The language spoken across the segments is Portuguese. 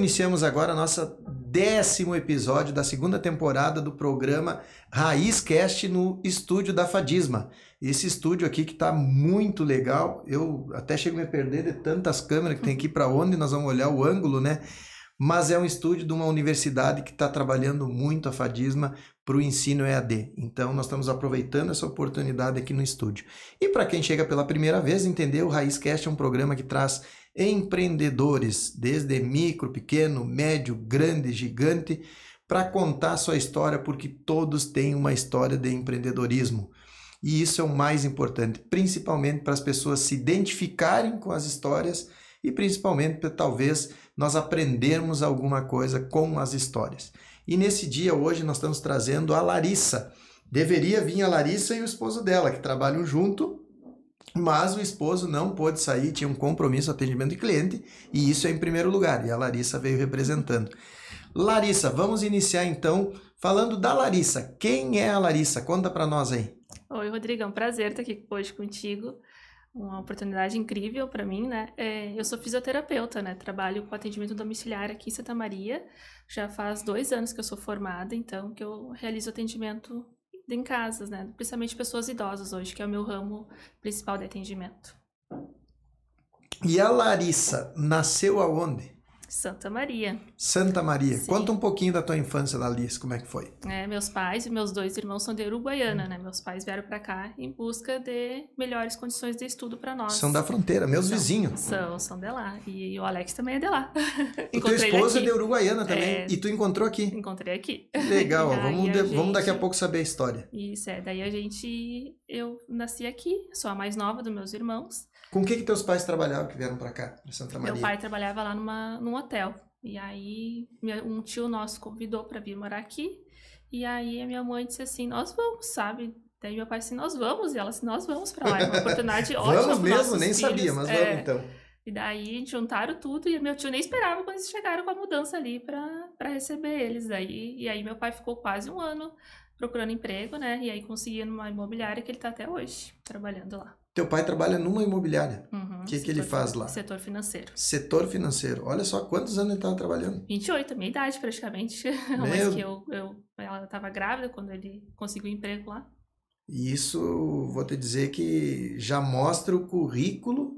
iniciamos agora a nossa 10º episódio da segunda temporada do programa Raiz Cast no estúdio da Fadisma. Esse estúdio aqui que tá muito legal, eu até chego a me perder de tantas câmeras que tem aqui, para onde nós vamos olhar o ângulo, né? Mas é um estúdio de uma universidade que está trabalhando muito a Fadisma para o ensino EAD. Então nós estamos aproveitando essa oportunidade aqui no estúdio. E para quem chega pela primeira vez, entender, o Raiz Cast é um programa que traz empreendedores, desde micro, pequeno, médio, grande, gigante, para contar a sua história, porque todos têm uma história de empreendedorismo. E isso é o mais importante, principalmente para as pessoas se identificarem com as histórias e principalmente para talvez nós aprendermos alguma coisa com as histórias. E nesse dia, hoje, nós estamos trazendo a Larissa. Deveria vir a Larissa e o esposo dela, que trabalham junto, mas o esposo não pôde sair, tinha um compromisso, atendimento de cliente, e isso é em primeiro lugar, e a Larissa veio representando. Larissa, vamos iniciar então falando da Larissa. Quem é a Larissa? Conta para nós aí. Oi, Rodrigo, é um prazer estar aqui hoje contigo. Uma oportunidade incrível para mim, né? Eu sou fisioterapeuta, né? Trabalho com atendimento domiciliar aqui em Santa Maria. Já faz 2 anos que eu sou formada, então que eu realizo atendimento em casas, né? Principalmente pessoas idosas hoje, que é o meu ramo principal de atendimento. E a Larissa nasceu aonde? Santa Maria. Santa Maria. Sim. Conta um pouquinho da tua infância, Larissa, como é que foi? Meus pais e meus 2 irmãos são de Uruguaiana, né? Meus pais vieram para cá em busca de melhores condições de estudo para nós. São da fronteira, meus vizinhos. São de lá. E o Alex também é de lá. O teu esposo é de Uruguaiana também. E tu encontrou aqui? Encontrei aqui. Legal, vamos daqui a pouco saber a história. Isso, daí eu nasci aqui, sou a mais nova dos meus irmãos. Com o que teus pais trabalhavam que vieram para cá, para Santa Maria? Meu pai trabalhava lá num hotel. E aí, um tio nosso convidou para vir morar aqui. E aí, a minha mãe disse assim, nós vamos, sabe? Daí meu pai disse, nós vamos. E ela disse, nós vamos para lá. É uma oportunidade ótima. Vamos mesmo? Nem filhos. Sabia, mas vamos então. E daí, juntaram tudo. E meu tio nem esperava quando eles chegaram com a mudança ali para receber eles. E aí, meu pai ficou quase 1 ano procurando emprego, né? E aí, conseguiu numa imobiliária que ele tá até hoje, trabalhando lá. Teu pai trabalha numa imobiliária. O que ele faz lá? Setor financeiro. Setor financeiro. Olha só quantos anos ele estava trabalhando. 28, minha idade praticamente. Mas que ela estava grávida quando ele conseguiu emprego lá. E isso, vou te dizer que já mostra o currículo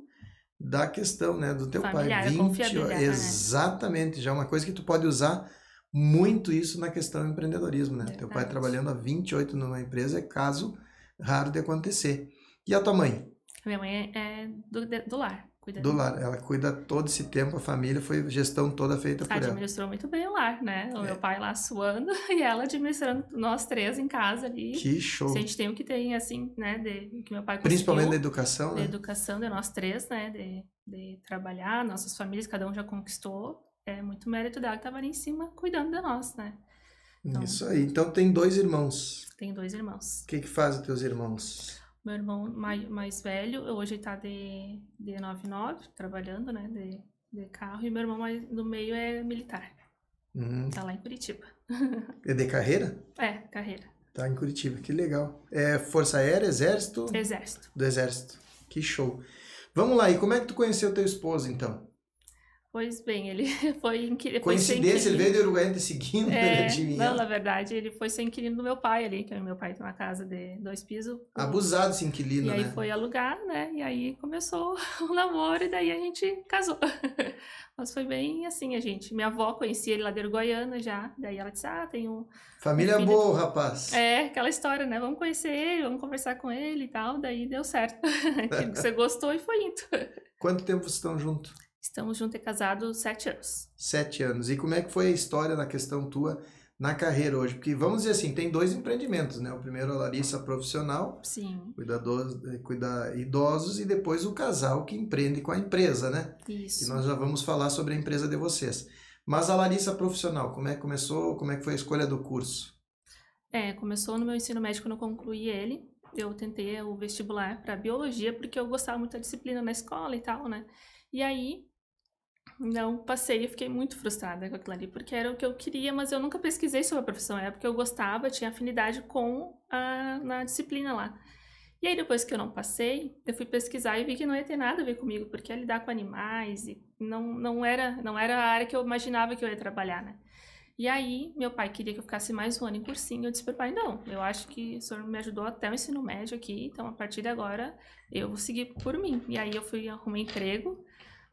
da questão, né, do teu familiar, pai. 20, exatamente, né? Já é uma coisa que tu pode usar muito isso na questão do empreendedorismo, né? Verdade. Teu pai trabalhando há 28 numa empresa é caso raro de acontecer. E a tua mãe? A minha mãe é do lar. Do lar. Ela cuida todo esse tempo, a família, foi a gestão toda feita por ela. Administrou muito bem o lar, né? O meu pai lá suando e ela administrando nós 3 em casa ali. Que show! Se a gente tem o que tem, assim, né? Que meu pai conseguiu. Principalmente da educação, né? Da educação de nós 3, né? De trabalhar, nossas famílias, cada um já conquistou. É muito mérito dela que estava ali em cima cuidando de nós, né? Então, isso aí. Então tem 2 irmãos. Tem 2 irmãos. O que fazem teus irmãos? Meu irmão mais velho, hoje ele tá de 99, trabalhando, né, de carro. E meu irmão do meio é militar. Tá lá em Curitiba. É de carreira? É, carreira. Tá em Curitiba, que legal. É Força Aérea, Exército? Exército. Do Exército. Que show. Vamos lá, e como é que tu conheceu teu esposo, então? Pois bem, ele foi inquilino. Coincidência, ele veio de Uruguaiana te seguindo, não, na verdade, ele foi ser inquilino do meu pai ali, que meu pai tem uma casa de 2 pisos. Abusado esse inquilino, né? E aí foi alugar, né? E aí começou o namoro e daí a gente casou. Mas foi bem assim, minha avó conhecia ele lá de Uruguaiana já, daí ela disse, tem um... Família boa, rapaz. Aquela história, né? Vamos conhecer ele, vamos conversar com ele e tal, daí deu certo. Você gostou e foi indo. Quanto tempo vocês estão juntos? Estamos juntos e casados 7 anos. 7 anos. E como é que foi a história na questão tua na carreira hoje? Porque vamos dizer assim, tem 2 empreendimentos, né? O primeiro a Larissa profissional, sim, cuida idosos, e depois o casal que empreende com a empresa, né? Isso. E nós já vamos falar sobre a empresa de vocês. Mas a Larissa profissional, como é que começou? Como é que foi a escolha do curso? Começou no meu ensino médio quando eu concluí ele. Eu tentei o vestibular para biologia porque eu gostava muito da disciplina na escola e tal, né? E aí não passei, eu fiquei muito frustrada com aquilo ali, porque era o que eu queria, mas eu nunca pesquisei sobre a profissão, era porque eu gostava, tinha afinidade na disciplina lá. E aí depois que eu não passei, eu fui pesquisar e vi que não ia ter nada a ver comigo, porque é lidar com animais e não era a área que eu imaginava que eu ia trabalhar, né? E aí, meu pai queria que eu ficasse mais um ano em cursinho. Eu disse pro pai, não, eu acho que o senhor me ajudou até o ensino médio aqui, então a partir de agora eu vou seguir por mim. E aí eu arrumei emprego,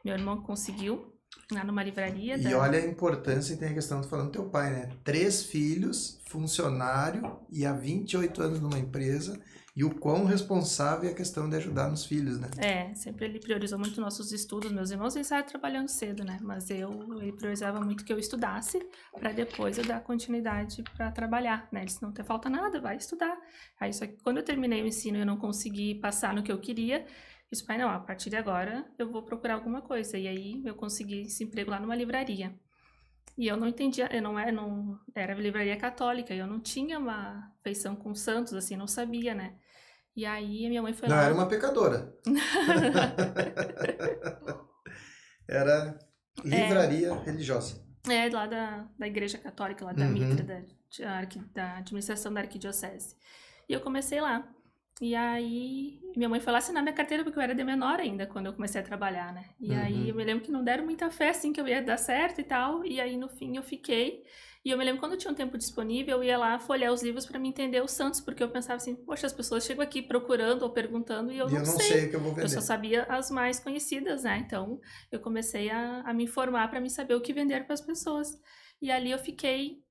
meu irmão conseguiu, lá numa livraria. E olha a importância, e tem a questão, falando do teu pai, né? 3 filhos, funcionário e há 28 anos numa empresa, e o quão responsável é a questão de ajudar nos filhos, né? Sempre ele priorizou muito nossos estudos. Meus irmãos, eles estavam trabalhando cedo, né? Mas ele priorizava muito que eu estudasse para depois eu dar continuidade para trabalhar, né? Ele disse, não te falta nada, vai estudar. Aí, só que quando eu terminei o ensino e eu não consegui passar no que eu queria, eu disse, pai, não, a partir de agora eu vou procurar alguma coisa. E aí eu consegui esse emprego lá numa livraria. E eu não entendia, eu não era livraria católica, eu não tinha uma feição com santos, assim, não sabia, né? E aí a minha mãe foi Não, lá... era uma pecadora. Era livraria religiosa. Lá da igreja católica, lá da Mitra, da administração da arquidiocese. E eu comecei lá. E aí minha mãe foi lá assinar minha carteira, porque eu era de menor ainda, quando eu comecei a trabalhar, né? E aí eu me lembro que não deram muita fé, assim, que eu ia dar certo e tal. E aí no fim eu fiquei... E eu me lembro quando eu tinha um tempo disponível, eu ia lá folhear os livros para me entender os santos, porque eu pensava assim, poxa, as pessoas chegam aqui procurando ou perguntando e eu não sei o que eu vou vender. Eu só sabia as mais conhecidas, né? Então eu comecei a me informar para me saber o que vender para as pessoas. E ali eu fiquei.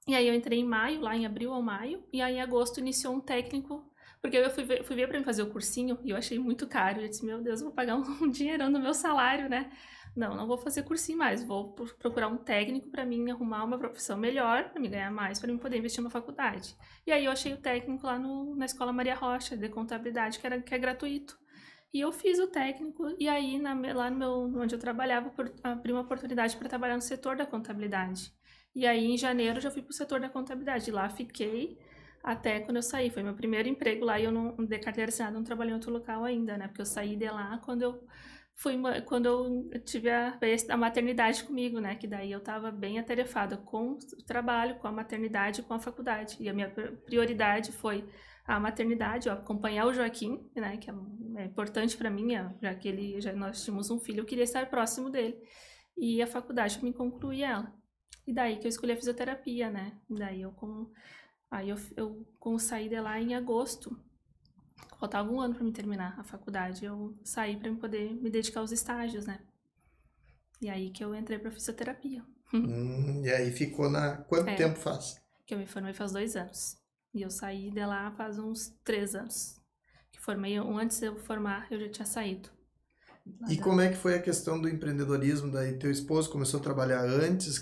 E aí eu entrei em maio, lá em abril ou maio, e aí em agosto iniciou um técnico, porque eu fui ver para me fazer o cursinho e eu achei muito caro. Eu disse, meu Deus, eu vou pagar um dinheirão do meu salário, né? Não vou fazer cursinho mais, vou procurar um técnico para mim arrumar uma profissão melhor, para me ganhar mais, para mim poder investir numa faculdade. E aí eu achei o técnico lá na Escola Maria Rocha, de contabilidade, que é gratuito. E eu fiz o técnico, e aí lá onde eu trabalhava, abri uma oportunidade para trabalhar no setor da contabilidade. E aí em janeiro eu já fui para o setor da contabilidade, lá fiquei até quando eu saí. Foi meu primeiro emprego lá e eu não, de carteira assinada, não trabalhei em outro local ainda, né? Porque eu saí de lá quando eu tive a maternidade comigo, né? Que daí eu tava bem atarefada com o trabalho, com a maternidade e com a faculdade. E a minha prioridade foi a maternidade, acompanhar o Joaquim, né? Que é importante para mim, já que nós tínhamos um filho, eu queria estar próximo dele. E a faculdade, eu me concluí ela. E daí que eu escolhi a fisioterapia, né? Daí eu saí de lá em agosto. Faltava um ano para me terminar a faculdade. Eu saí para poder me dedicar aos estágios, né? E aí que eu entrei para fisioterapia. E aí ficou Quanto tempo faz? Que eu me formei faz 2 anos. E eu saí de lá faz uns 3 anos. Que formei antes de eu formar, eu já tinha saído. E como é que foi a questão do empreendedorismo? Daí teu esposo começou a trabalhar antes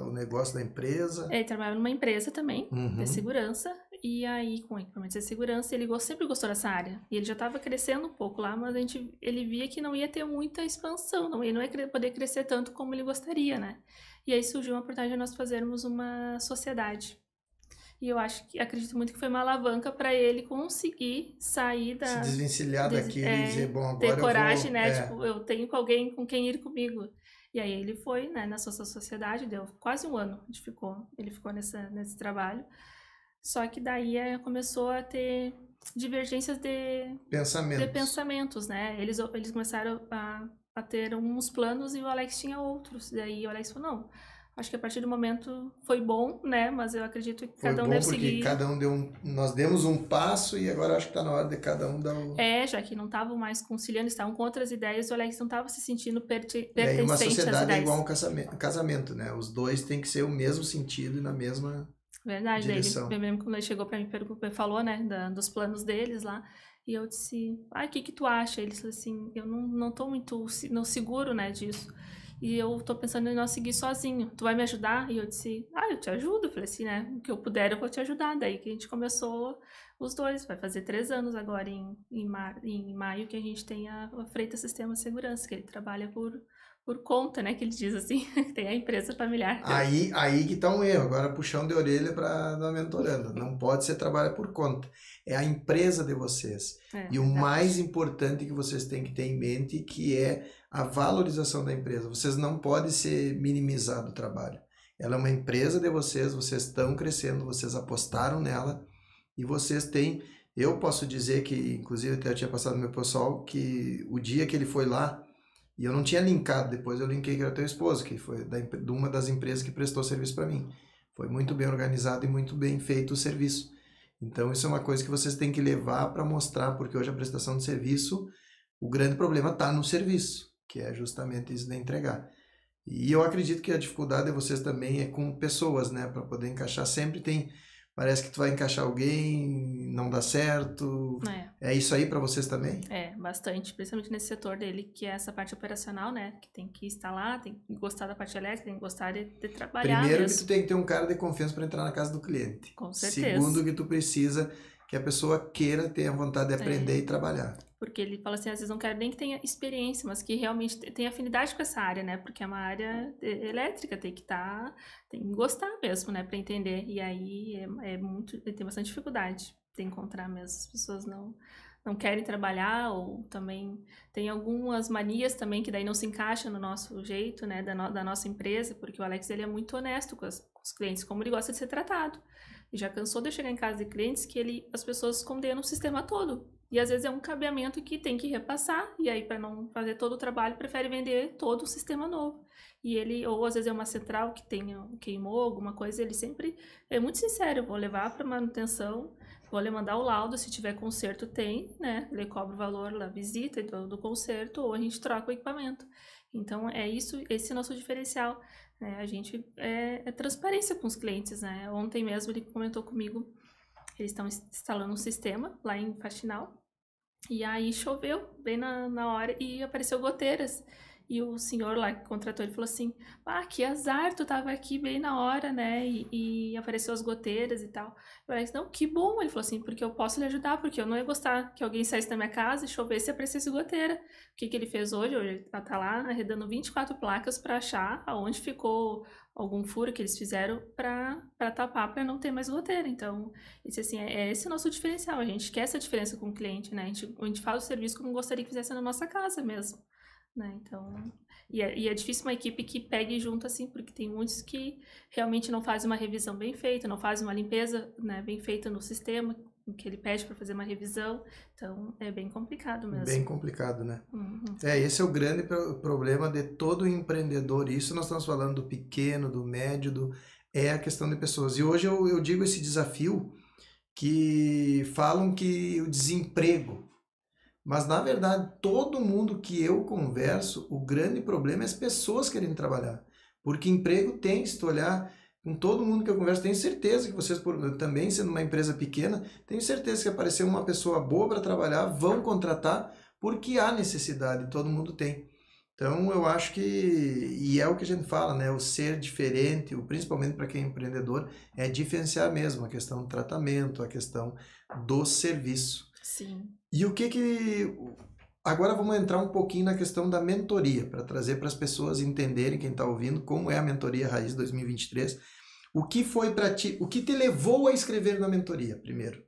o negócio da empresa? Ele trabalhava numa empresa também, de segurança. E aí, com equipamentos de segurança, ele sempre gostou dessa área. E ele já estava crescendo um pouco lá, mas ele via que não ia ter muita expansão, não ia poder crescer tanto como ele gostaria, né? E aí surgiu uma oportunidade de nós fazermos uma sociedade. E eu acredito muito que foi uma alavanca para ele conseguir sair se desvencilhar daquilo e dizer, bom, agora ter coragem, eu vou... né? Tipo, eu tenho alguém com quem ir comigo. E aí ele foi, né, na sua sociedade, deu quase um ano, ele ficou nesse trabalho. Só que daí começou a ter divergências de pensamentos, né? Eles começaram a ter uns planos e o Alex tinha outros. Daí o Alex falou, não, acho que a partir do momento foi bom, né? Mas eu acredito que cada um deve seguir. Cada um nós demos um passo e agora acho que está na hora de cada um dar o... já que não estavam mais conciliando, estavam com outras ideias, o Alex não estava se sentindo pertencente às ideias. E aí uma sociedade é igual um casamento, né? Os dois têm que ser o mesmo sentido e na mesma direção. Eu lembro quando ele chegou para mim e falou, né, dos planos deles lá, e eu disse, o que tu acha? Ele disse assim, eu não tô muito não seguro, né, disso. E eu tô pensando em não seguir sozinho. Tu vai me ajudar? E eu disse, eu te ajudo. Eu falei assim, né? O que eu puder, eu vou te ajudar. Daí que a gente começou os dois. Vai fazer 3 anos agora, em maio, que a gente tem a Freitas Sistema de Segurança, que ele trabalha por conta, né? Que ele diz assim, tem a empresa familiar. Aí que tá um erro. Agora, puxão de orelha para dar mentorando. Não pode ser trabalho por conta. É a empresa de vocês. E o mais importante que vocês têm que ter em mente, que é a valorização da empresa. Vocês não podem ser minimizados o trabalho. Ela é uma empresa de vocês estão crescendo, vocês apostaram nela e vocês têm... Eu posso dizer que, inclusive até eu tinha passado no meu pessoal, que o dia que ele foi lá, E eu não tinha linkado, depois eu linkei que era teu esposo, que foi de uma das empresas que prestou serviço para mim. Foi muito bem organizado e muito bem feito o serviço. Então isso é uma coisa que vocês têm que levar para mostrar, porque hoje a prestação de serviço, o grande problema está no serviço, que é justamente isso de entregar. E eu acredito que a dificuldade de vocês também é com pessoas, né? Para poder encaixar, sempre tem... Parece que tu vai encaixar alguém, não dá certo. É isso aí para vocês também? É, bastante. Principalmente nesse setor dele, que é essa parte operacional, né? Que tem que instalar, tem que gostar da parte elétrica, tem que gostar de trabalhar Primeiro mesmo. que tu tem que ter um cara de confiança para entrar na casa do cliente. Com certeza. Segundo que tu precisa que a pessoa queira, tenha vontade de aprender e trabalhar. Porque ele fala assim, às vezes não quero nem que tenha experiência, mas que realmente tenha afinidade com essa área, né? Porque é uma área elétrica, tem que gostar mesmo, né? Para entender. E aí tem bastante dificuldade de encontrar mesmo. As pessoas não querem trabalhar, ou também tem algumas manias também que daí não se encaixam no nosso jeito, né? Da nossa empresa, porque o Alex, ele é muito honesto com os clientes, como ele gosta de ser tratado. E já cansou de eu chegar em casa de clientes que as pessoas condenam o sistema todo. E às vezes é um cabeamento que tem que repassar, e aí para não fazer todo o trabalho, prefere vender todo o sistema novo. E ele, ou às vezes é uma central que queimou alguma coisa, ele sempre é muito sincero, eu vou levar para manutenção, vou lhe mandar o laudo, se tiver conserto tem, né? Ele cobra o valor da visita e do conserto, ou a gente troca o equipamento. Então é isso, esse é o nosso diferencial. A gente é transparência com os clientes, né? Ontem mesmo ele comentou comigo, eles estão instalando um sistema lá em Faxinal, e aí choveu bem na hora e apareceu goteiras. E o senhor lá que contratou, ele falou assim, que azar, tu tava aqui bem na hora, né, e apareceu as goteiras e tal. Eu falei, não, que bom, ele falou assim, porque eu posso lhe ajudar, porque eu não ia gostar que alguém saísse da minha casa e chovesse e aparecesse goteira. O que ele fez hoje? Hoje ele tá lá arredando 24 placas para achar aonde ficou algum furo que eles fizeram para tapar, para não ter mais goteira. Então, assim, esse o nosso diferencial, a gente quer essa diferença com o cliente, né, a gente faz o serviço como gostaria que fizesse na nossa casa mesmo. Né? Então, e é difícil uma equipe que pegue junto assim, porque tem muitos que realmente não fazem uma revisão bem feita, não fazem uma limpeza, né, bem feita no sistema, que ele pede para fazer uma revisão. Então, é bem complicado mesmo. Bem complicado, né? Uhum. Esse é o grande problema de todo empreendedor. Isso nós estamos falando do pequeno, do médio, é a questão de pessoas. E hoje eu digo esse desafio que falam que o desemprego, mas, na verdade, todo mundo que eu converso, o grande problema é as pessoas querendo trabalhar. Porque emprego tem, se tu olhar com todo mundo que eu converso, tenho certeza que vocês, também sendo uma empresa pequena, tenho certeza que aparecer uma pessoa boa para trabalhar, vão contratar, porque há necessidade, todo mundo tem. Então, eu acho que, e é o que a gente fala, né? O ser diferente, principalmente para quem é empreendedor, é diferenciar mesmo a questão do tratamento, a questão do serviço. Sim. E o que... Agora vamos entrar um pouquinho na questão da mentoria, para trazer para as pessoas entenderem, quem está ouvindo, como é a Mentoria Raiz 2023. O que foi para ti, o que te levou a escrever na mentoria, primeiro?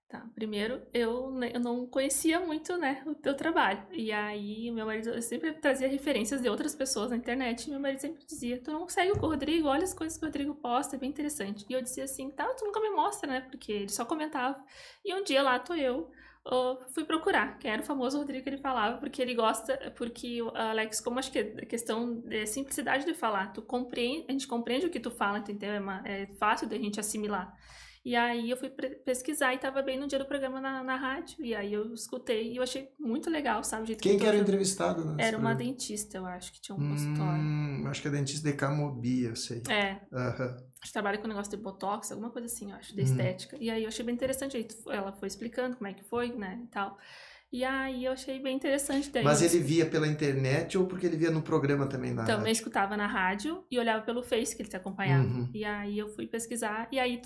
Tá, primeiro, eu não conhecia muito, né, o teu trabalho. E aí, meu marido sempre trazia referências de outras pessoas na internet. E meu marido sempre dizia, tu não segue o Rodrigo, olha as coisas que o Rodrigo posta, é bem interessante. E eu dizia assim, tá, tu nunca me mostra, né, porque ele só comentava. E um dia lá tô eu, fui procurar, que era o famoso Rodrigo que ele falava, porque ele gosta, porque o Alex, como acho que a questão de simplicidade de falar, a gente compreende o que tu fala, entendeu? É fácil da gente assimilar. E aí eu fui pesquisar e tava bem no dia do programa na rádio, e aí eu escutei e eu achei muito legal, sabe? O jeito Quem que era o entrevistado? Era uma dentista, eu acho, que tinha um consultório. Acho que é dentista de Camobi, eu sei. Acho que trabalha com negócio de botox, alguma coisa assim, eu acho, de estética. E aí eu achei bem interessante, aí ela foi explicando como é que foi, né, e tal. E aí eu achei bem interessante. Daí Mas ele via pela internet ou porque ele via no programa também na rádio? Também escutava na rádio e olhava pelo Face que ele te acompanhava. E aí eu fui pesquisar e aí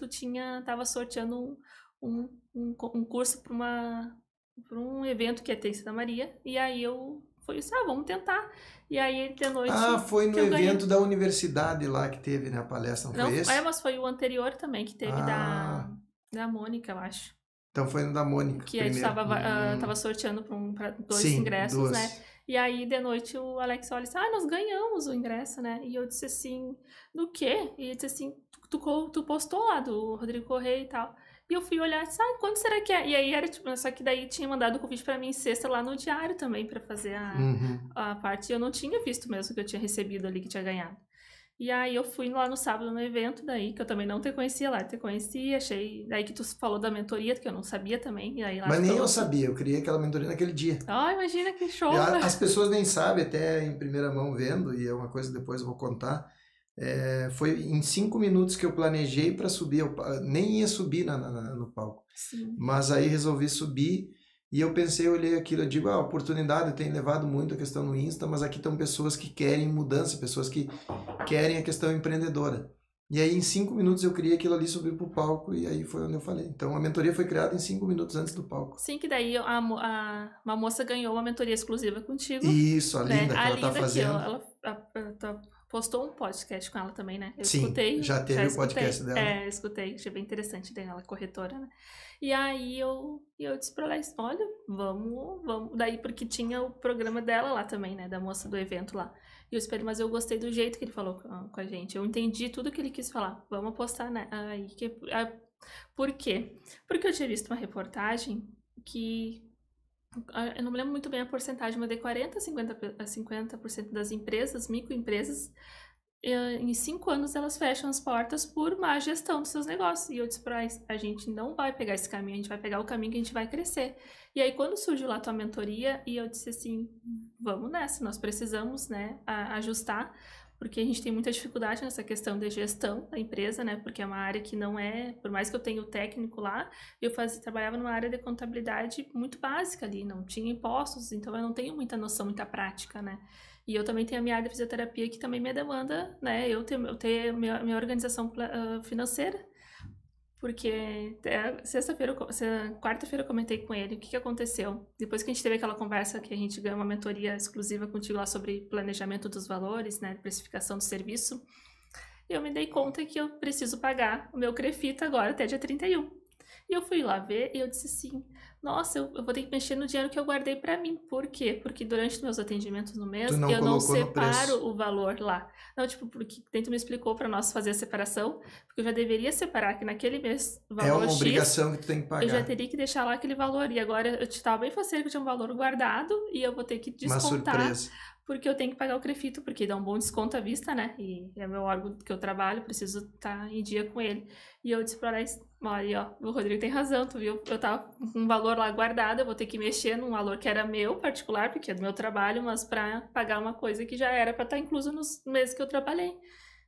tava sorteando um curso para um evento que ia ter em Santa Maria. E aí eu fui, vamos tentar. E aí de noite... foi no evento da universidade lá que teve, né, a palestra, não foi esse? Mas foi o anterior também, que teve da Mônica, eu acho. Então foi no da Mônica. Que a gente tava sorteando para dois ingressos, né? E aí, de noite, o Alex olha assim, nós ganhamos o ingresso, né? E eu disse assim, do quê? E ele disse assim, tu postou lá do Rodrigo Correia e tal. E eu fui olhar, sabe, quanto será que é? E aí era tipo, só que daí tinha mandado o convite pra mim sexta lá no diário também pra fazer a parte. E eu não tinha visto mesmo que eu tinha recebido ali, que tinha ganhado. E aí eu fui lá no sábado no evento daí, que eu também não te conhecia lá, te conheci, achei... Daí que tu falou da mentoria, que eu não sabia também, e aí lá Mas nem eu trouxe. sabia, eu criei aquela mentoria naquele dia. Ah, imagina que show, E né? as pessoas nem sabem, até em primeira mão vendo, e é uma coisa que depois eu vou contar. Foi em 5 minutos que eu planejei para subir, nem ia subir no palco. Sim. Mas aí resolvi subir e eu pensei, eu olhei aquilo, eu digo, a oportunidade tem levado muito a questão no Insta, mas aqui estão pessoas que querem mudança, pessoas que querem a questão empreendedora. E aí em 5 minutos eu criei aquilo ali, subi pro palco e aí foi onde eu falei. Então a mentoria foi criada em 5 minutos antes do palco. Sim, que daí uma moça ganhou uma mentoria exclusiva contigo. Isso, a né? Linda, que A ela Linda tá fazendo. ela postou um podcast com ela também, né? Eu Sim, escutei. já teve o podcast dela. Eu escutei, achei bem interessante dela, corretora, né? E aí eu disse pra ela, olha, vamos. Daí, porque tinha o programa dela lá também, né? Da moça do evento lá. E eu espero, mas eu gostei do jeito que ele falou com a gente. Eu entendi tudo que ele quis falar. Vamos apostar, né? Por quê? Porque eu tinha visto uma reportagem que... Eu não me lembro muito bem a porcentagem, mas de 40% a 50% das empresas, microempresas, em 5 anos elas fecham as portas por má gestão dos seus negócios. E eu disse pra eles, a gente não vai pegar esse caminho, a gente vai pegar o caminho que a gente vai crescer. E aí quando surgiu lá a tua mentoria, e eu disse assim, vamos nessa, nós precisamos, né, ajustar, porque a gente tem muita dificuldade nessa questão de gestão da empresa, né, porque é uma área que não é, por mais que eu tenha o técnico lá, eu trabalhava numa área de contabilidade muito básica ali, não tinha impostos, então eu não tenho muita noção, muita prática, né. E eu também tenho a minha área de fisioterapia que também me demanda, né, eu ter minha organização financeira, porque quarta-feira eu comentei com ele o que aconteceu. Depois que a gente teve aquela conversa que a gente ganhou uma mentoria exclusiva contigo lá sobre planejamento dos valores, né, precificação do serviço, eu me dei conta que eu preciso pagar o meu Crefita agora até dia 31. E eu fui lá ver e eu disse assim, nossa, eu vou ter que mexer no dinheiro que eu guardei pra mim. Por quê? Porque durante meus atendimentos no mês, eu não separo o valor lá. Não, tipo, porque tu me explicou pra nós fazer a separação, porque eu já deveria separar que naquele mês o valor É uma X, obrigação que tu tem que pagar. eu já teria que deixar lá aquele valor. E agora eu estava bem faceiro que eu tinha um valor guardado e eu vou ter que descontar. Uma surpresa. Porque eu tenho que pagar o Crefito, porque dá um bom desconto à vista, né? E é meu órgão que eu trabalho, preciso estar em dia com ele. E eu disse pra ela, olha, ó, o Rodrigo tem razão, tu viu? Eu tava com um valor lá guardado, eu vou ter que mexer num valor que era meu, particular, porque é do meu trabalho, mas pra pagar uma coisa que já era pra estar inclusa nos meses que eu trabalhei,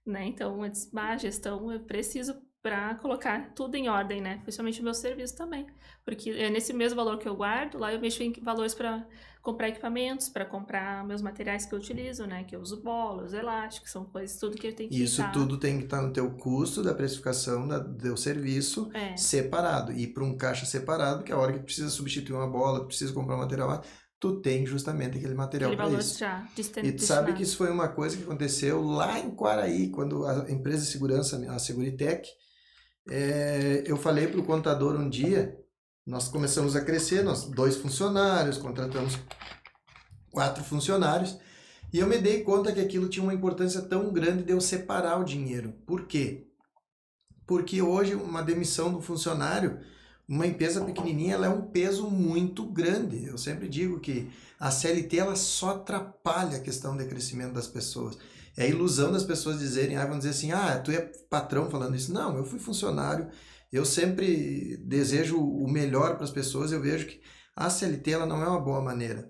né? Então, eu disse, a gestão, eu preciso pra colocar tudo em ordem, né? Principalmente o meu serviço também. Porque é nesse mesmo valor que eu guardo, lá eu mexo em valores pra comprar equipamentos, para comprar meus materiais que eu utilizo, né? Que eu uso bolos, elásticos, são coisas, tudo que eu tenho que Isso tudo tem que estar no teu custo da precificação do teu serviço separado. E para um caixa separado, que a hora que precisa substituir uma bola, precisa comprar um material, tu tem justamente aquele material para isso. Já e tu sabe que isso foi uma coisa que aconteceu lá em Quaraí, quando a empresa de segurança, a Seguritec, eu falei para o contador um dia, nós começamos a crescer, nós 2 funcionários, contratamos 4 funcionários, e eu me dei conta que aquilo tinha uma importância tão grande de eu separar o dinheiro. Por quê? Porque hoje uma demissão do funcionário, uma empresa pequenininha, ela é um peso muito grande. Eu sempre digo que a CLT ela só atrapalha a questão de crescimento das pessoas. É a ilusão das pessoas dizerem, vão dizer assim, tu é patrão falando isso. Não, eu fui funcionário, eu sempre desejo o melhor para as pessoas, eu vejo que a CLT ela não é uma boa maneira,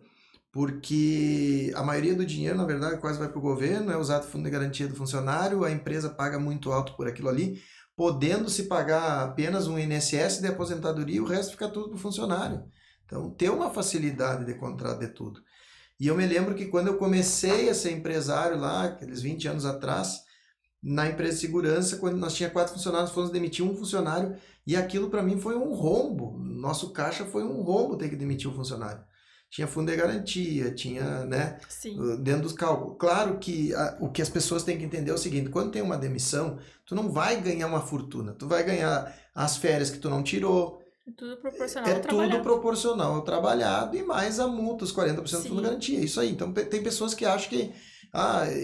porque a maioria do dinheiro, na verdade, quase vai para o governo, é usado o fundo de garantia do funcionário, a empresa paga muito alto por aquilo ali, podendo se pagar apenas um INSS de aposentadoria e o resto fica tudo para o funcionário. Então, ter uma facilidade de contrato de tudo. E eu me lembro que quando eu comecei a ser empresário lá, aqueles 20 anos atrás, na empresa de segurança, quando nós tínhamos 4 funcionários, fomos demitir um funcionário e aquilo para mim foi um rombo. Nosso caixa foi um rombo ter que demitir um funcionário. Tinha fundo de garantia, tinha, né, dentro dos cálculos. Claro que o que as pessoas têm que entender é o seguinte, quando tem uma demissão, tu não vai ganhar uma fortuna, tu vai ganhar as férias que tu não tirou. É tudo proporcional ao trabalhado. Tudo proporcional ao trabalhado e mais a multa, os 40% do fundo de garantia. Isso aí. Então tem pessoas que acham que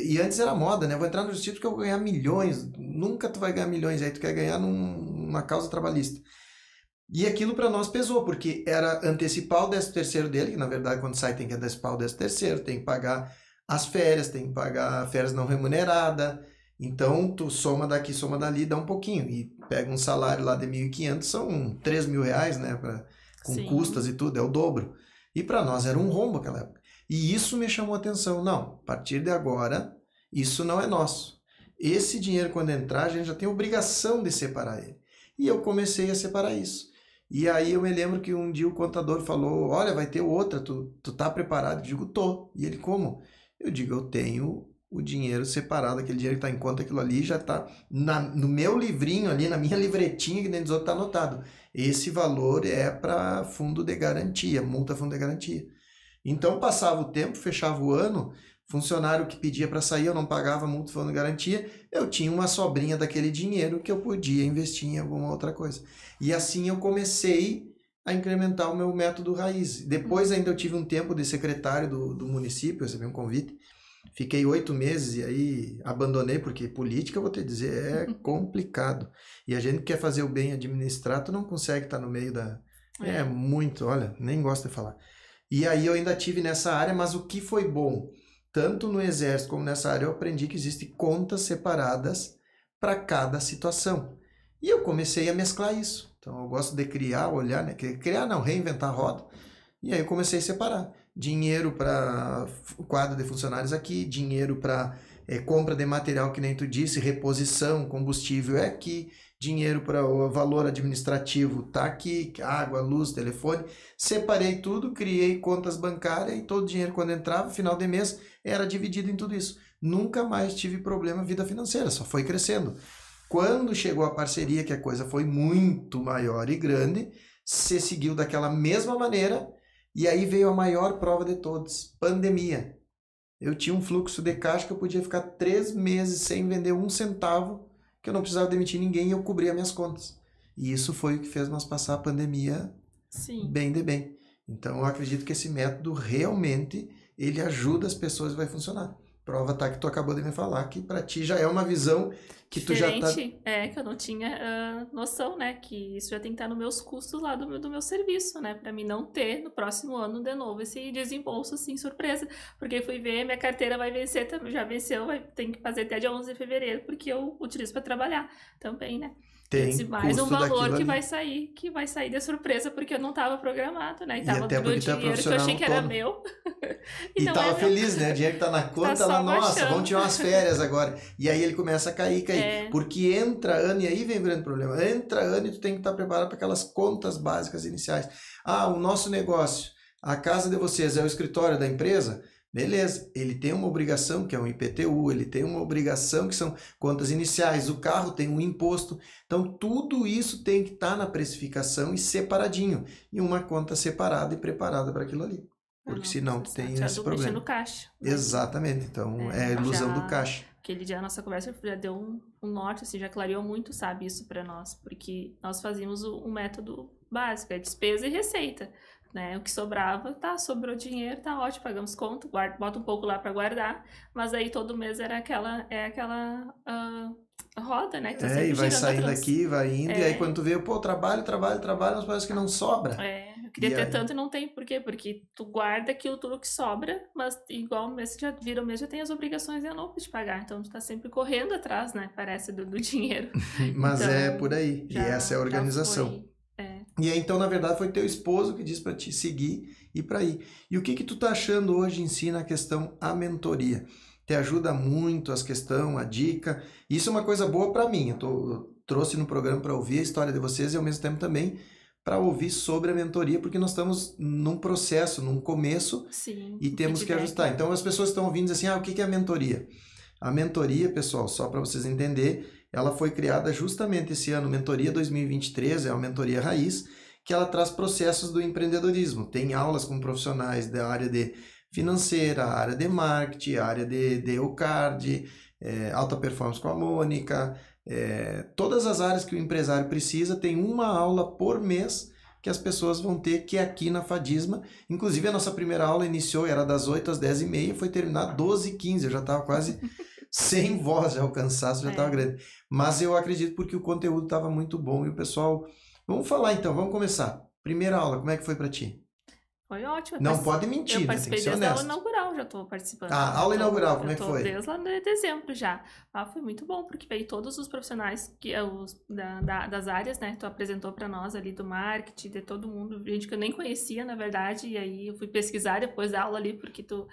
e antes era moda, né? Vou entrar no justiça porque eu vou ganhar milhões. Nunca tu vai ganhar milhões, aí tu quer ganhar numa causa trabalhista. E aquilo para nós pesou, porque era antecipar o 13º dele, que na verdade quando sai tem que antecipar o 13º, tem que pagar as férias, tem que pagar férias não remunerada. Então tu soma daqui, soma dali, dá um pouquinho. E pega um salário lá de 1.500, são R$ 3.000, né? Com Sim. custas e tudo, é o dobro. E para nós era um rombo aquela época. E isso me chamou a atenção. Não, a partir de agora, isso não é nosso. Esse dinheiro, quando entrar, a gente já tem obrigação de separar ele. E eu comecei a separar isso. E aí eu me lembro que um dia o contador falou, olha, vai ter outra, tu tá preparado? Eu digo, tô. E ele, como? Eu digo, eu tenho o dinheiro separado, aquele dinheiro que está em conta, aquilo ali já está no meu livrinho ali, na minha livretinha que dentro dos outros está anotado. Esse valor é para fundo de garantia, multa fundo de garantia. Então passava o tempo, fechava o ano, funcionário que pedia para sair, eu não pagava multa fundo de garantia, eu tinha uma sobrinha daquele dinheiro que eu podia investir em alguma outra coisa. E assim eu comecei a incrementar o meu método raiz. Depois ainda eu tive um tempo de secretário do município, eu recebi um convite, fiquei 8 meses e aí abandonei, porque política, eu vou te dizer, é complicado. E a gente quer fazer o bem administrar, tu não consegue estar no meio da... É muito, olha, nem gosto de falar. E aí eu ainda tive nessa área, mas o que foi bom, tanto no Exército como nessa área, eu aprendi que existem contas separadas para cada situação. E eu comecei a mesclar isso. Então eu gosto de criar, olhar, né? Criar não, reinventar a roda. E aí eu comecei a separar. Dinheiro para quadro de funcionários aqui, dinheiro para compra de material, que nem tu disse, reposição, combustível é aqui, dinheiro para o valor administrativo tá aqui, água, luz, telefone. Separei tudo, criei contas bancárias e todo o dinheiro quando entrava, final de mês, era dividido em tudo isso. Nunca mais tive problema vida financeira, só foi crescendo. Quando chegou a parceria, que a coisa foi muito maior e grande, se seguiu daquela mesma maneira. E aí veio a maior prova de todos, pandemia. Eu tinha um fluxo de caixa que eu podia ficar 3 meses sem vender 1 centavo, que eu não precisava demitir ninguém e eu cobria minhas contas. E isso foi o que fez nós passar a pandemia bem de bem. Então eu acredito que esse método realmente ele ajuda as pessoas e vai funcionar. Prova tá que tu acabou de me falar, que para ti já é uma visão que diferente, tu já tá... É, que eu não tinha noção, né? Que isso já tem que estar nos meus custos lá do meu serviço, né? Pra mim não ter no próximo ano de novo esse desembolso, assim, surpresa. Porque fui ver, minha carteira vai vencer, já venceu, tem que fazer até dia 11 de fevereiro, porque eu utilizo pra trabalhar também, né? Tem mais um valor que ali. vai sair de surpresa, porque eu não estava programado, né? E tava até tudo dinheiro que eu achei que era meu. E tava feliz, né? O dinheiro que tá na conta, ela, nossa, vamos tirar umas férias agora. E aí ele começa a cair. Porque entra ano, e aí vem o grande problema. Entra ano e tu tem que estar preparado para aquelas contas básicas iniciais. Ah, o nosso negócio, a casa de vocês é o escritório da empresa? Beleza, ele tem uma obrigação que é um IPTU, ele tem uma obrigação que são contas iniciais, o carro tem um imposto, então tudo isso tem que estar na precificação e separadinho, e uma conta separada e preparada para aquilo ali, porque senão tu tem esse problema. No caixa. Exatamente, então é a ilusão do caixa. Aquele dia a nossa conversa já deu um norte, assim, já clareou muito, sabe, isso para nós, porque nós fazíamos um método básico, é despesa e receita. Né? O que sobrava, sobrou dinheiro, tá ótimo, pagamos conta, bota um pouco lá para guardar, mas aí todo mês era aquela roda, né? Que tá e vai saindo aqui, vai indo, e aí quando tu vê, trabalho, mas parece que não sobra. Eu queria ter tanto e não tem, por quê? Porque tu guarda aquilo tudo que sobra, mas igual o mês que já vira o mês, já tem as obrigações de novo de pagar, então tu tá sempre correndo atrás, né? Parece do dinheiro. Mas então, é por aí, e essa é a organização. E aí, então, na verdade, foi teu esposo que disse para te seguir e para ir. E o que tu tá achando hoje em si na questão a mentoria? Te ajuda muito as questões, a dica? Isso é uma coisa boa para mim. Eu trouxe no programa para ouvir a história de vocês e ao mesmo tempo também para ouvir sobre a mentoria, porque nós estamos num processo, num começo. Sim, e temos que ajustar. Então, as pessoas estão ouvindo assim, o que é a mentoria? A mentoria, pessoal, só para vocês entenderem, ela foi criada justamente esse ano, Mentoria 2023, é uma mentoria raiz, que ela traz processos do empreendedorismo. Tem aulas com profissionais da área de financeira, área de marketing, área de EOCard, alta performance com a Mônica, todas as áreas que o empresário precisa, tem uma aula por mês que as pessoas vão ter, que é aqui na Fadisma. Inclusive, a nossa primeira aula iniciou, era das 8 às 10h30, foi terminar 12h15, eu já estava quase sem voz, já o cansaço já estava grande. Mas eu acredito porque o conteúdo estava muito bom e o pessoal Vamos falar então, vamos começar. Primeira aula, como é que foi para ti? Foi ótimo. Não pode mentir, eu né? Tem que participei ser desde a aula honesto. inaugural, já estou participando. Ah, aula inaugural, como é que foi? Desde lá de dezembro já. Foi muito bom, porque veio todos os profissionais das áreas, né? Tu apresentou para nós ali do marketing, de todo mundo, gente que eu nem conhecia, na verdade, e aí eu fui pesquisar depois da aula ali, porque tu...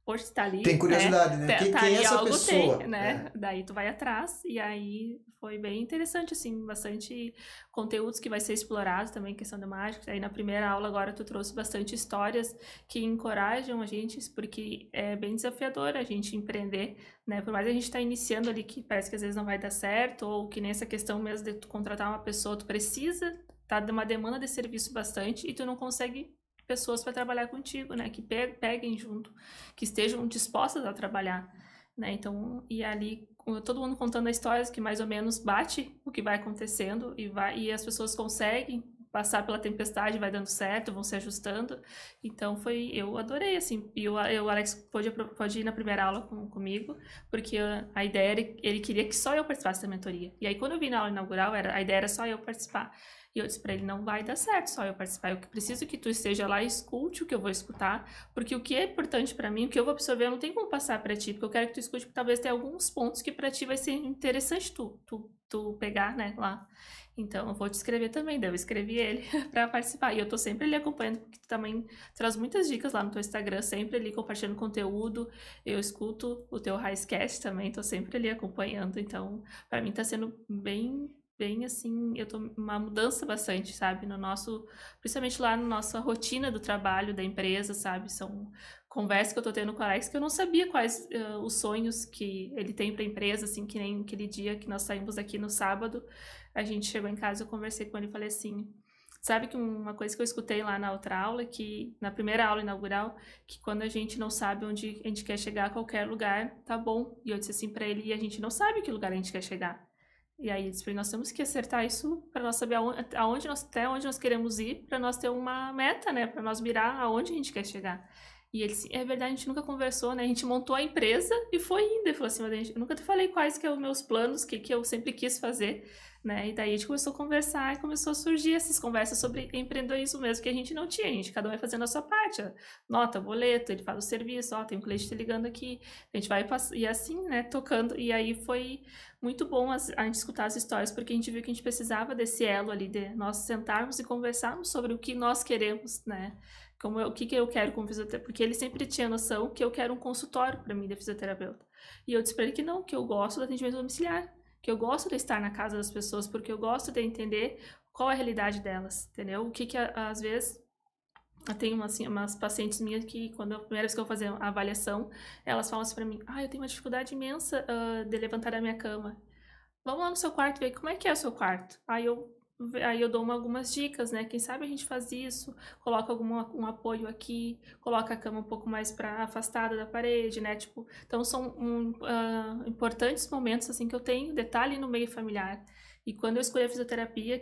Poxa, tá ali. Tem curiosidade, né? Quem é essa pessoa? Tem, né? Daí tu vai atrás, e aí foi bem interessante, assim, bastante conteúdos que vai ser explorado também, questão da mágica. Aí na primeira aula agora tu trouxe bastante histórias que encorajam a gente, porque é bem desafiador a gente empreender, né? Por mais que a gente tá iniciando ali, que parece que às vezes não vai dar certo, ou que nem essa questão mesmo de tu contratar uma pessoa, tu precisa, tá de uma demanda de serviço bastante, e tu não consegue pessoas para trabalhar contigo, né? Que peguem junto, que estejam dispostas a trabalhar, né? Então, e ali todo mundo contando histórias que mais ou menos bate o que vai acontecendo e as pessoas conseguem passar pela tempestade, vai dando certo, vão se ajustando. Então eu adorei, assim. E o Alex pode ir na primeira aula comigo, porque a ideia era, ele queria que só eu participasse da mentoria. E aí quando eu vi na aula inaugural, a ideia era só eu participar. E eu disse pra ele, não vai dar certo só eu participar. Eu preciso que tu esteja lá e escute o que eu vou escutar, porque o que é importante pra mim, o que eu vou absorver, eu não tenho como passar pra ti, porque eu quero que tu escute, porque talvez tenha alguns pontos que pra ti vai ser interessante tu pegar, né, lá. Então, eu vou te escrever também, daí eu escrevi ele pra participar. E eu tô sempre ali acompanhando, porque tu também traz muitas dicas lá no teu Instagram, sempre ali compartilhando conteúdo. Eu escuto o teu Raizcast também, tô sempre ali acompanhando. Então, pra mim tá sendo bem assim, eu tô uma mudança bastante, sabe, principalmente lá na nossa rotina do trabalho da empresa, sabe, são conversas que eu tô tendo com o Alex que eu não sabia quais os sonhos que ele tem pra empresa, assim, que nem aquele dia que nós saímos aqui no sábado, a gente chegou em casa, eu conversei com ele e falei assim, sabe que uma coisa que eu escutei lá na outra aula, que na primeira aula inaugural, que quando a gente não sabe onde a gente quer chegar a qualquer lugar, tá bom, e eu disse assim pra ele, e a gente não sabe que lugar a gente quer chegar. E aí, nós temos que acertar isso para nós saber até onde nós queremos ir, para nós ter uma meta, né? Para nós mirar aonde a gente quer chegar. E ele disse, é verdade, a gente nunca conversou, né? A gente montou a empresa e foi indo. Ele falou assim, eu nunca te falei quais que são os meus planos, o que eu sempre quis fazer, né? E daí a gente começou a conversar e começou a surgir essas conversas sobre empreendedorismo mesmo, que a gente não tinha. Cada um vai fazendo a sua parte. Nota, boleto, ele faz o serviço, tem um cliente te ligando aqui. A gente vai e assim, né, tocando. E aí foi muito bom a gente escutar as histórias, porque a gente viu que a gente precisava desse elo ali, de nós sentarmos e conversarmos sobre o que nós queremos, né? O que eu quero como fisioterapeuta, porque ele sempre tinha noção que eu quero um consultório para mim de fisioterapeuta. E eu disse para ele que não, que eu gosto do atendimento domiciliar, que eu gosto de estar na casa das pessoas, porque eu gosto de entender qual é a realidade delas, entendeu? O que às vezes eu tenho umas pacientes minhas que, a primeira vez que eu vou fazer a avaliação, elas falam assim pra mim, eu tenho uma dificuldade imensa de levantar da minha cama. Vamos lá no seu quarto ver como é que é o seu quarto. Aí eu dou algumas dicas, né? Quem sabe a gente faz isso, coloca um apoio aqui, coloca a cama um pouco mais afastada da parede, né? Tipo, então são importantes momentos assim que eu tenho, detalhe no meio familiar. E quando eu escolhi a fisioterapia,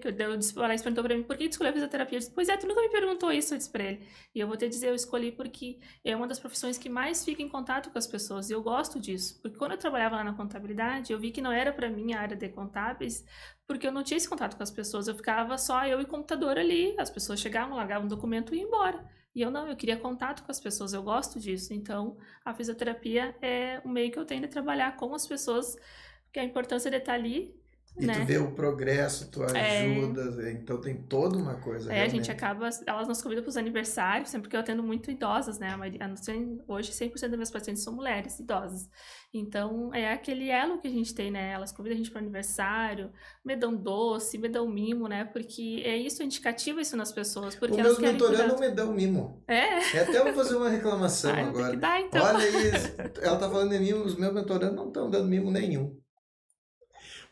o Alex perguntou pra mim, por que tu escolheu a fisioterapia? Eu disse, pois é, tu nunca me perguntou isso, eu disse pra ele. E eu vou te dizer, eu escolhi porque é uma das profissões que mais fica em contato com as pessoas, e eu gosto disso. Porque quando eu trabalhava lá na contabilidade, eu vi que não era pra mim a área de contábeis, porque eu não tinha esse contato com as pessoas, eu ficava só eu e o computador ali, as pessoas chegavam, largavam um documento e iam embora. E eu queria contato com as pessoas, eu gosto disso. Então, a fisioterapia é um meio que eu tenho de trabalhar com as pessoas, porque a importância de estar ali, e né? Tu vê o progresso, tu ajuda, então tem toda uma coisa. A gente acaba, elas nos convidam para os aniversários, sempre porque eu atendo muito idosas, né? Hoje 100% das minhas pacientes são mulheres idosas. Então é aquele elo que a gente tem, né? Elas convidam a gente para o aniversário, me dão doce, me dão mimo, né? Porque é isso, a gente cativa isso nas pessoas. Porque os meus mentorandos não me dão mimo. Até eu vou fazer uma reclamação agora. Tem que dar, então. Olha isso, ela tá falando de mimo, os meus mentorandos não estão dando mimo nenhum.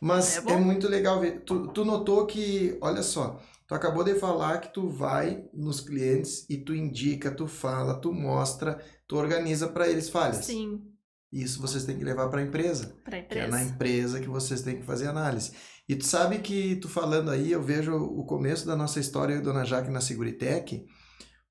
Mas é muito legal ver. Tu notou que, olha só, tu acabou de falar que tu vai nos clientes e tu indica, tu fala, tu mostra, tu organiza para eles falhas. Sim. Isso vocês têm que levar para a empresa. Que é na empresa que vocês têm que fazer análise. E tu sabe que tu falando aí, eu vejo o começo da nossa história, eu e Dona Jaque na Seguritech,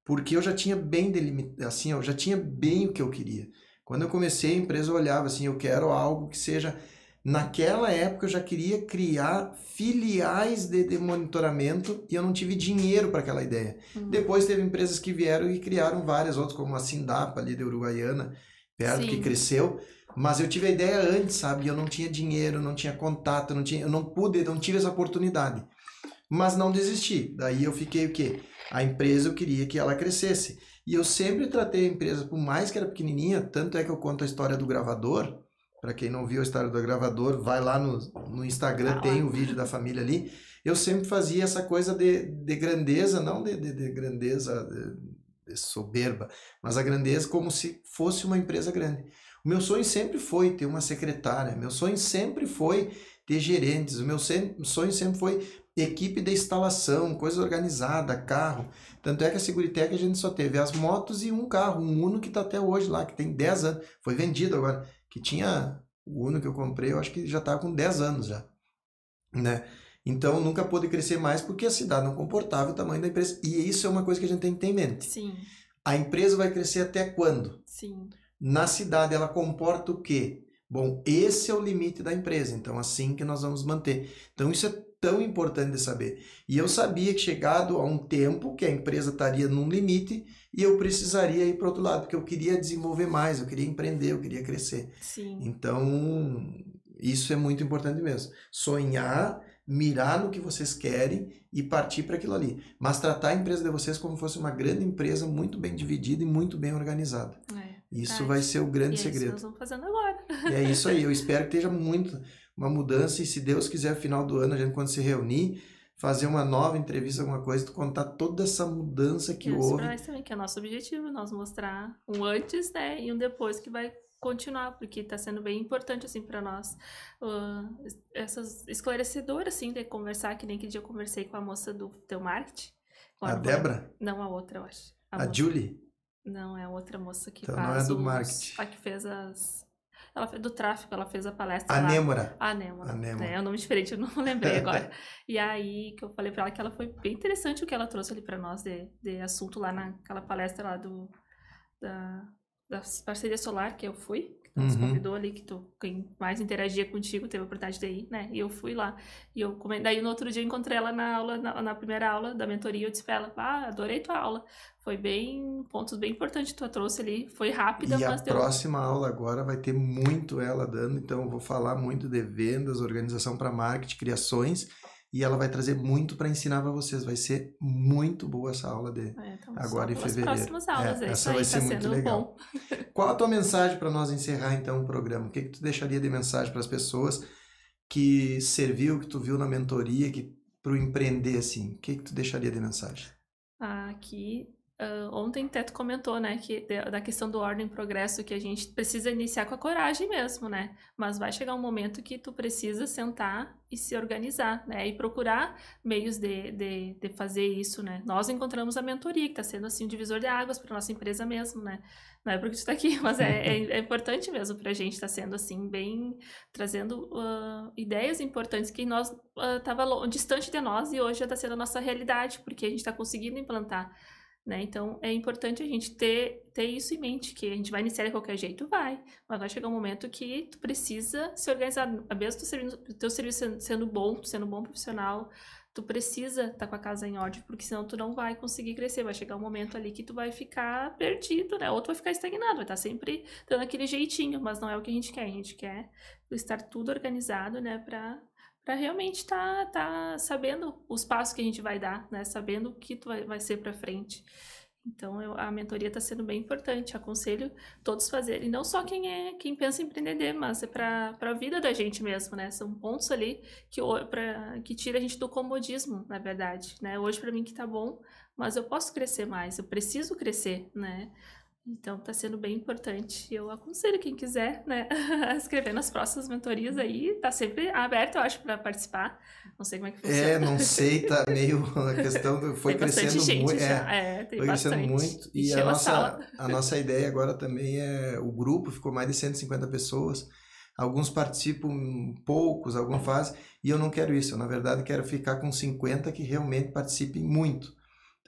porque eu já tinha bem delimitado, assim, eu já tinha bem o que eu queria. Quando eu comecei a empresa, eu olhava assim, eu quero algo que seja Naquela época eu já queria criar filiais de monitoramento e eu não tive dinheiro para aquela ideia. Depois teve empresas que vieram e criaram várias outras, como a Sindapa ali da Uruguaiana, perto, que cresceu. Mas eu tive a ideia antes, sabe? Eu não tinha dinheiro, não tinha contato, eu não tive essa oportunidade. Mas não desisti. Daí eu fiquei o quê? A empresa eu queria que ela crescesse. E eu sempre tratei a empresa, por mais que era pequenininha, tanto é que eu conto a história do gravador. Para quem não viu a história do gravador, vai lá no Instagram, tem o vídeo da família ali. Eu sempre fazia essa coisa de grandeza, não de grandeza de soberba, mas a grandeza como se fosse uma empresa grande. O meu sonho sempre foi ter uma secretária, meu sonho sempre foi ter gerentes, o meu sonho sempre foi equipe de instalação, coisa organizada, carro. Tanto é que a Seguritech a gente só teve as motos e um carro, um Uno que está até hoje lá, que tem 10 anos, foi vendido agora. Que tinha o Uno que eu comprei, eu acho que já estava com 10 anos já, né? Então nunca pôde crescer mais porque a cidade não comportava o tamanho da empresa. E isso é uma coisa que a gente tem que ter em mente. Sim. A empresa vai crescer até quando? Sim. Na cidade ela comporta o quê? Bom, esse é o limite da empresa, então assim que nós vamos manter. Então isso é tão importante de saber. E eu sabia que chegado a um tempo que a empresa estaria num limite e eu precisaria ir para outro lado, porque eu queria desenvolver mais, eu queria empreender, eu queria crescer. Sim. Então, isso é muito importante mesmo. Sonhar, mirar no que vocês querem e partir para aquilo ali. Mas tratar a empresa de vocês como se fosse uma grande empresa, muito bem dividida e muito bem organizada. Isso vai ser o grande segredo. É isso que nós vamos fazendo agora. E é isso aí, eu espero que esteja muito uma mudança e se Deus quiser, no final do ano, a gente quando se reunir, fazer uma nova entrevista, alguma coisa, tu contar toda essa mudança que houve. Para nós também, que é o nosso objetivo, nós mostrar um antes, né, e um depois que vai continuar, porque está sendo bem importante, assim, para nós, essas esclarecedoras, assim, de conversar, que nem que dia eu conversei com a moça do teu marketing. A Débora? Não, a outra, eu acho. A Julie? Não, é a outra moça que então faz não é do marketing. A que fez ela fez do tráfico, ela fez a palestra lá. Nêmora. A Nêmora. É um nome diferente, eu não lembrei agora. E aí, que eu falei pra ela que ela foi bem interessante o que ela trouxe ali pra nós de assunto lá naquela palestra lá da parceria solar que eu fui. Que nos convidou ali, quem mais interagia contigo teve a oportunidade de ir, né? E eu fui lá. E daí no outro dia eu encontrei ela na aula, na primeira aula da mentoria. Eu disse pra ela, adorei tua aula. Foi pontos bem importantes que tu trouxe ali. Foi rápida, mas deu... próxima aula agora vai ter muito ela dando. Então eu vou falar muito de vendas, organização para marketing, criações. E ela vai trazer muito para ensinar para vocês. Vai ser muito boa essa aula então, agora em fevereiro. Próximas aulas, essa vai ser muito legal. Qual a tua mensagem para nós encerrar então o programa? O que tu deixaria de mensagem para as pessoas que serviu, que tu viu na mentoria, que para o empreender assim? O que tu deixaria de mensagem? Aqui ontem Teto comentou, né, que da questão do ordem e progresso, que a gente precisa iniciar com a coragem mesmo, né, mas vai chegar um momento que tu precisa sentar e se organizar, né, e procurar meios de fazer isso, né. Nós encontramos a mentoria, que está sendo, assim, um divisor de águas para nossa empresa mesmo, né, não é porque tu está aqui, mas é importante mesmo para a gente, está sendo, assim, bem, trazendo ideias importantes que nós, estava distante de nós e hoje já está sendo a nossa realidade, porque a gente está conseguindo implantar. Né? Então, é importante a gente ter isso em mente, que a gente vai iniciar de qualquer jeito, mas vai chegar um momento que tu precisa se organizar, mesmo teu serviço sendo bom profissional, tu precisa estar com a casa em ordem, porque senão tu não vai conseguir crescer, vai chegar um momento ali que tu vai ficar perdido, né? Ou tu vai ficar estagnado, vai estar sempre dando aquele jeitinho, mas não é o que a gente quer estar tudo organizado, né, para realmente tá sabendo os passos que a gente vai dar, né? Sabendo o que tu vai ser para frente. Então, a mentoria está sendo bem importante. Aconselho todos fazerem. Não só quem pensa em empreender, mas é para a vida da gente mesmo, né? São pontos ali que tira a gente do comodismo, na verdade, né? Hoje, para mim, que tá bom, mas eu posso crescer mais. Eu preciso crescer, né? Então, tá sendo bem importante. Eu aconselho quem quiser, né, a escrever nas próximas mentorias aí. Tá sempre aberto, eu acho, para participar. Não sei como é que funciona. Não sei, tá meio a questão foi crescendo muito. Tem bastante. Crescendo muito. E a nossa ideia agora também o grupo ficou mais de 150 pessoas. Alguns participam poucos, alguns fazem. E eu não quero isso. Eu, na verdade, quero ficar com 50 que realmente participem muito.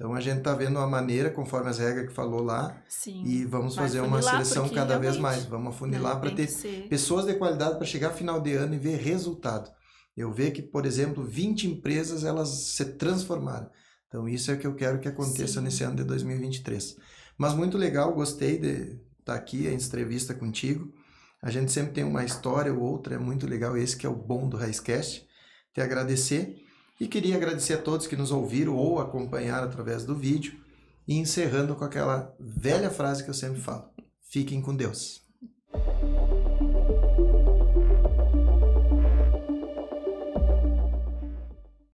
Então a gente está vendo uma maneira, conforme as regras que falou lá, Sim. e vamos Vai fazer uma afunilar, seleção porque cada vez realmente, mais. Vamos afunilar né, para tem ter que ser- pessoas de qualidade para chegar final de ano e ver resultado. Eu vejo que, por exemplo, 20 empresas elas se transformaram. Então isso é o que eu quero que aconteça Sim. nesse ano de 2023. Mas muito legal, gostei de estar aqui, a entrevista contigo. A gente sempre tem uma história ou outra, é muito legal, esse que é o bom do Raizcast. Te agradecer e queria agradecer a todos que nos ouviram ou acompanharam através do vídeo e encerrando com aquela velha frase que eu sempre falo: fiquem com Deus.